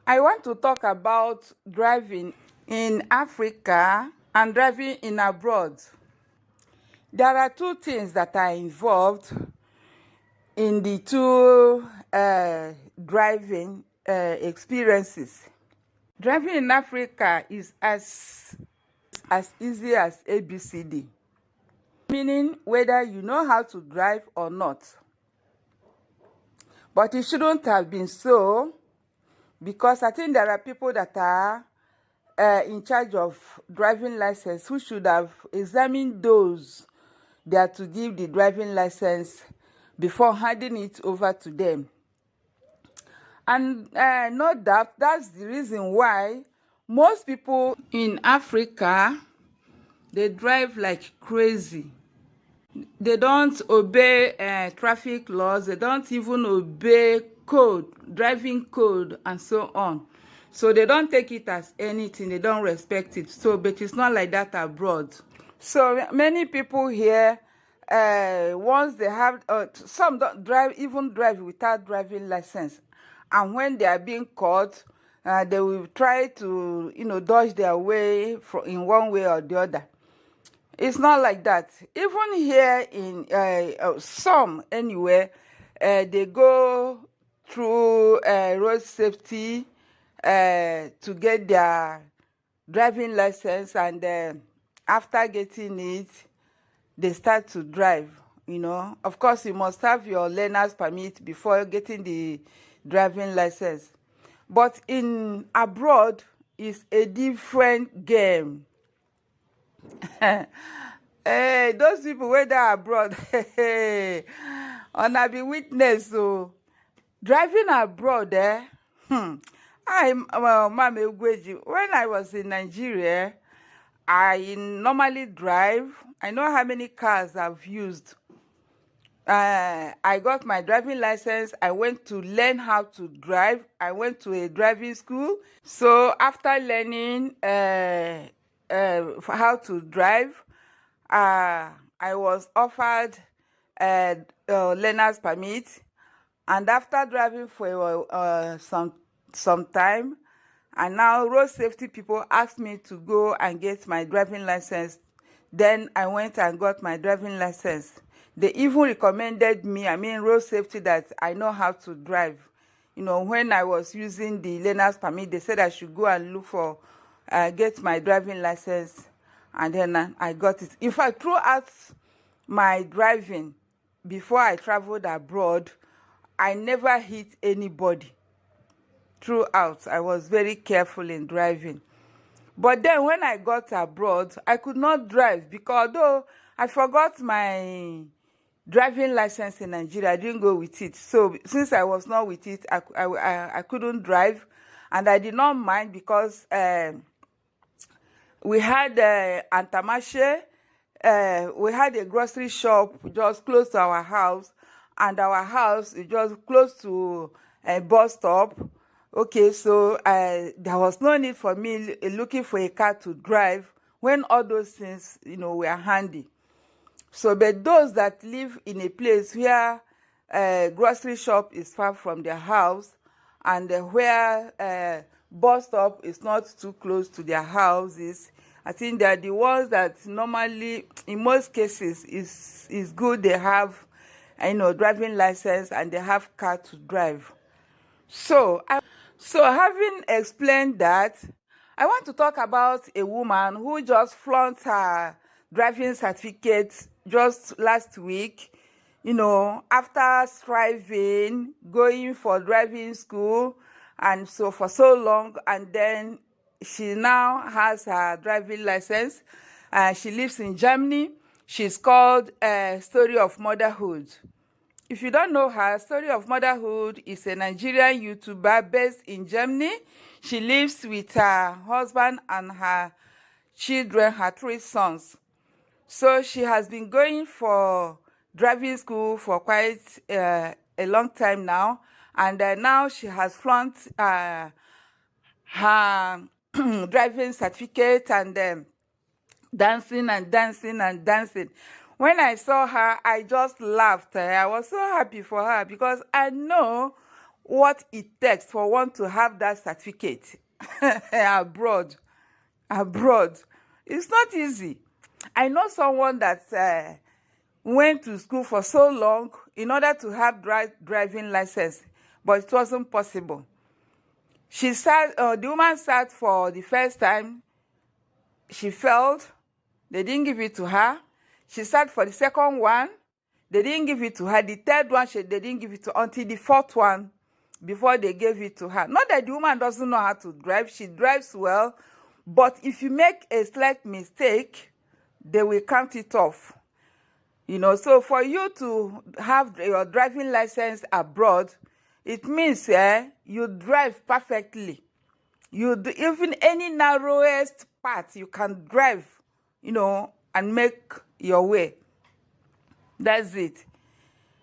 I want to talk about driving in Africa and driving in abroad. There are two things that are involved in the two driving experiences. Driving in Africa is as easy as ABCD, meaning whether you know how to drive or not. But it shouldn't have been so, because I think there are people that are in charge of driving license who should have examined those they are to give the driving license before handing it over to them. And no doubt that's the reason why most people in Africa, they drive like crazy. They don't obey traffic laws. They don't even obey driving code, and so on. So they don't take it as anything. They don't respect it. So, but it's not like that abroad. So many people here, once they have, some don't even drive without driving license, and when they are being caught, they will try to, dodge their way in one way or the other. It's not like that. Even here in some anywhere, they go through road safety to get their driving license, and after getting it, they start to drive. Of course, you must have your learner's permit before getting the driving license. But in abroad, it's a different game. Hey, those people where they are abroad, I be witness. So driving abroad, Ma'am Egwueji, when I was in Nigeria, I normally drive. I know how many cars I've used. I got my driving license. I went to learn how to drive. I went to a driving school. So after learning how to drive, I was offered a learner's permit, and after driving for some time, and now road safety people asked me to go and get my driving license. Then I went and got my driving license. They even recommended me, road safety, that I know how to drive. When I was using the learner's permit, they said I should go and look for, get my driving license, and then I got it. In fact, throughout my driving, before I traveled abroad, I never hit anybody. Throughout, I was very careful in driving. But then when I got abroad, I could not drive, because although I forgot my driving license in Nigeria, I didn't go with it. So since I was not with it, I couldn't drive, and I did not mind, because we had Antamashe, we had a grocery shop just close to our house, and our house is just close to a bus stop. Okay, so there was no need for me looking for a car to drive when all those things, were handy. So, but those that live in a place where grocery shop is far from their house, and where bus stop is not too close to their houses, I think they are the ones that normally, in most cases, is good. They have, driving license, and they have car to drive. So having explained that, I want to talk about a woman who just flunked her driving certificate just last week, after striving, going for driving school, and so for so long, and then she now has her driving license. She lives in Germany. She's called Story of Motherhood. If you don't know her, Story of Motherhood is a Nigerian YouTuber based in Germany. She lives with her husband and her children, her 3 sons. So she has been going for driving school for quite a long time now, and now she has flunked her driving certificate, and dancing and dancing and dancing. When I saw her, I just laughed. I was so happy for her, because I know what it takes for one to have that certificate abroad. It's not easy. I know someone that went to school for so long in order to have driving license, but it wasn't possible. The woman sat for the first time. She failed. They didn't give it to her. She sat for the second one. They didn't give it to her. The third one, they didn't give it to her until the fourth one before they gave it to her. Not that the woman doesn't know how to drive. She drives well. But if you make a slight mistake, they will count it off. So for you to have your driving license abroad, it means you drive perfectly. Even any narrowest path, you can drive, and make your way. That's it.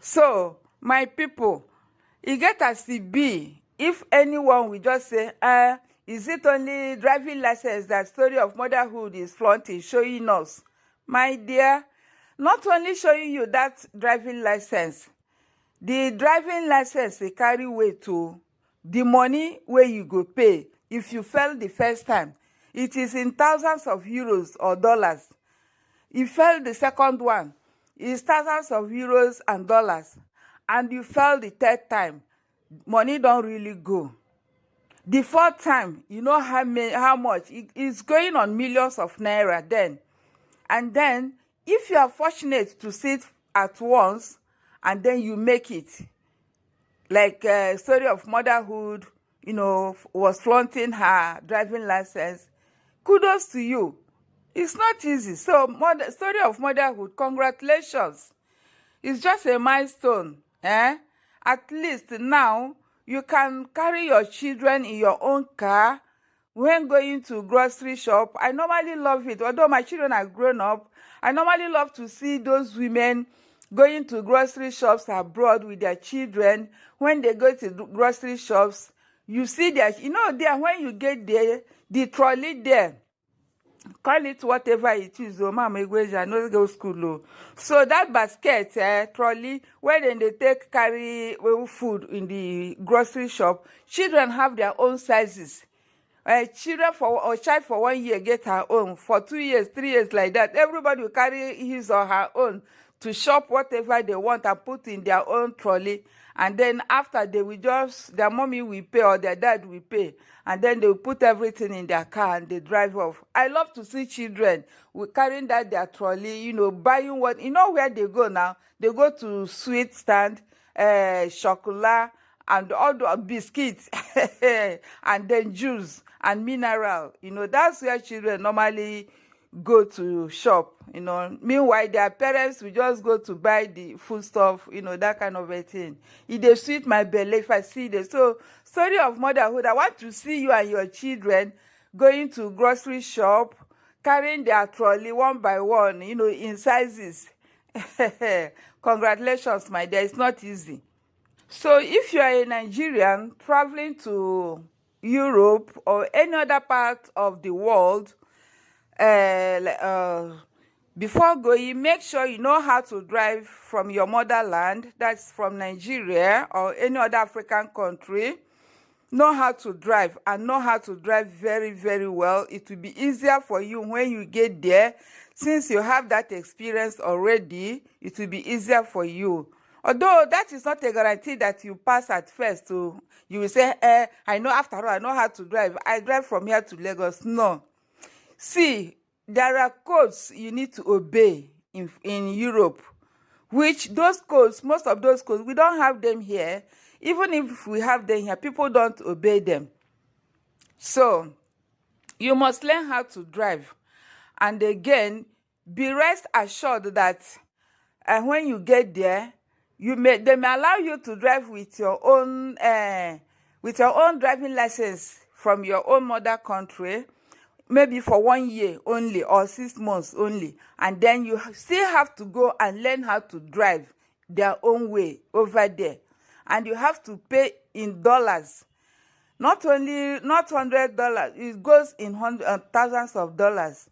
So, my people, it get as it be. If anyone will just say, is it only driving license that story of motherhood is flaunting, showing us? My dear, not only showing you that driving license, the driving license they carry weight to the money where you go pay if you fail the first time. It is in thousands of euros or dollars. You fail the second one, it's thousands of euros and dollars. And you fail the third time, money don't really go. The fourth time, you know how much? It's going on millions of naira then. And then, if you are fortunate to sit at once, and then you make it, like story of motherhood, was flaunting her driving license, kudos to you. It's not easy. So, story of motherhood, congratulations. It's just a milestone. At least now, you can carry your children in your own car when going to grocery shop. I normally love it. Although my children are grown up, I normally love to see those women going to grocery shops abroad with their children. When they go to grocery shops, you see there, there, when you get there, the trolley there, call it whatever it is, Mama Egwueji, I know go school. So that basket, trolley, where then they carry food in the grocery shop, children have their own sizes. Child for 1 year get her own. For 2 years, 3 years, like that. Everybody will carry his or her own to shop whatever they want and put in their own trolley. And then after, their mommy will pay or their dad will pay. And then they will put everything in their car and they drive off. I love to see children carrying their trolley, buying what, where they go now? They go to sweet stand, chocolate, and all the biscuits, and then juice and mineral. That's where children normally go to shop. Meanwhile, their parents will just go to buy the food stuff, that kind of a thing. It sweet my belly if I see this. So, story of motherhood, I want to see you and your children going to grocery shop, carrying their trolley one by one, in sizes. Congratulations, my dear. It's not easy. So if you are a Nigerian traveling to Europe or any other part of the world, before going, make sure you know how to drive from your motherland, that's from Nigeria or any other African country. Know how to drive and know how to drive very, very well. It will be easier for you when you get there. Since you have that experience already, it will be easier for you. Although that is not a guarantee that you pass at first. So you will say, I know, after all, I know how to drive. I drive from here to Lagos. No. See, there are codes you need to obey in Europe, which those codes, most of those codes, we don't have them here. Even if we have them here, people don't obey them. So you must learn how to drive. And again, be rest assured that when you get there, they may allow you to drive with your own driving license from your own mother country, maybe for 1 year only or 6 months only, and then you still have to go and learn how to drive their own way over there, and you have to pay in dollars. Not $100, it goes in thousands of dollars.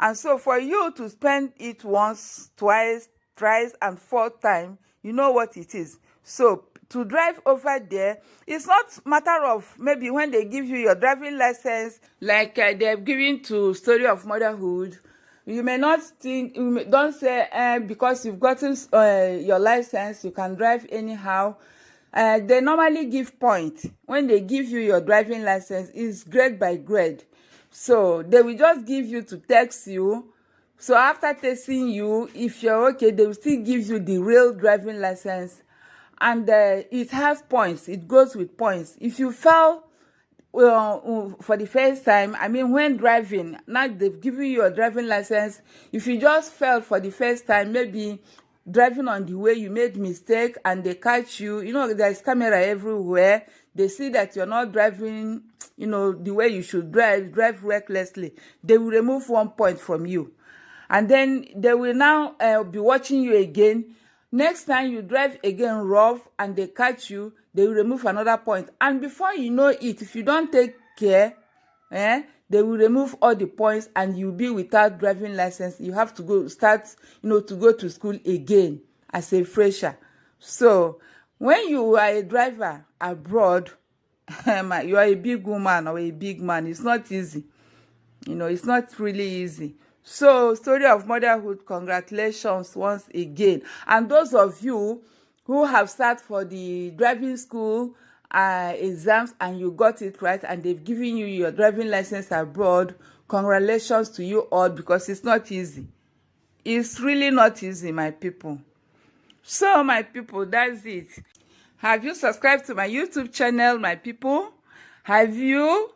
And so for you to spend it once, twice, thrice, and fourth time, you know what it is. So to drive over there. It's not matter of maybe when they give you your driving license, like they've given to Story of Motherhood. You may not think, don't say because you've gotten your license, you can drive anyhow. They normally give points. When they give you your driving license, it's grade by grade. So they will just give you to text you. So after testing you, if you're okay, they will still give you the real driving license. And it has points. It goes with points. If you fail for the first time, I mean, when driving, now they've given you a driving license. If you just fell for the first time, maybe driving on the way, you made mistake and they catch you, there's camera everywhere. They see that you're not driving, the way you should drive recklessly. They will remove 1 point from you. And then they will now be watching you again. Next time you drive again rough and they catch you, they will remove another point. And before you know it, if you don't take care, they will remove all the points and you'll be without driving license. You have to go to go to school again as a fresher. So when you are a driver abroad, you are a big woman or a big man. It's not easy. It's not really easy. So, Story of Motherhood, congratulations once again. And those of you who have sat for the driving school exams and you got it right and they've given you your driving license abroad, congratulations to you all, because it's not easy. It's really not easy, my people. So, my people, that's it. Have you subscribed to my YouTube channel, my people? Have you?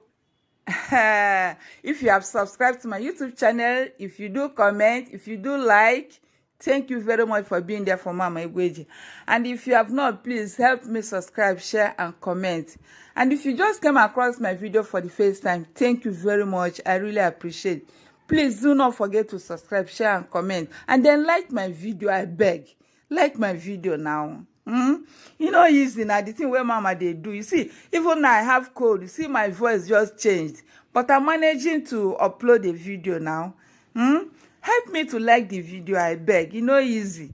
If you have subscribed to my YouTube channel, if you do comment, if you do like, thank you very much for being there for Mama Egwueji. And if you have not, please help me subscribe, share, and comment. And if you just came across my video for the first time, thank you very much. I really appreciate it. Please do not forget to subscribe, share, and comment. And then like my video, I beg. Like my video now. Easy now, the thing where Mama they do. You see, even now I have cold. You see, my voice just changed. But I'm managing to upload a video now. Help me to like the video, I beg. Easy.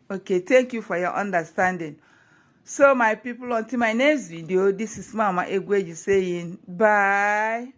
Okay, thank you for your understanding. So, my people, until my next video, this is Mama Egwueji saying bye.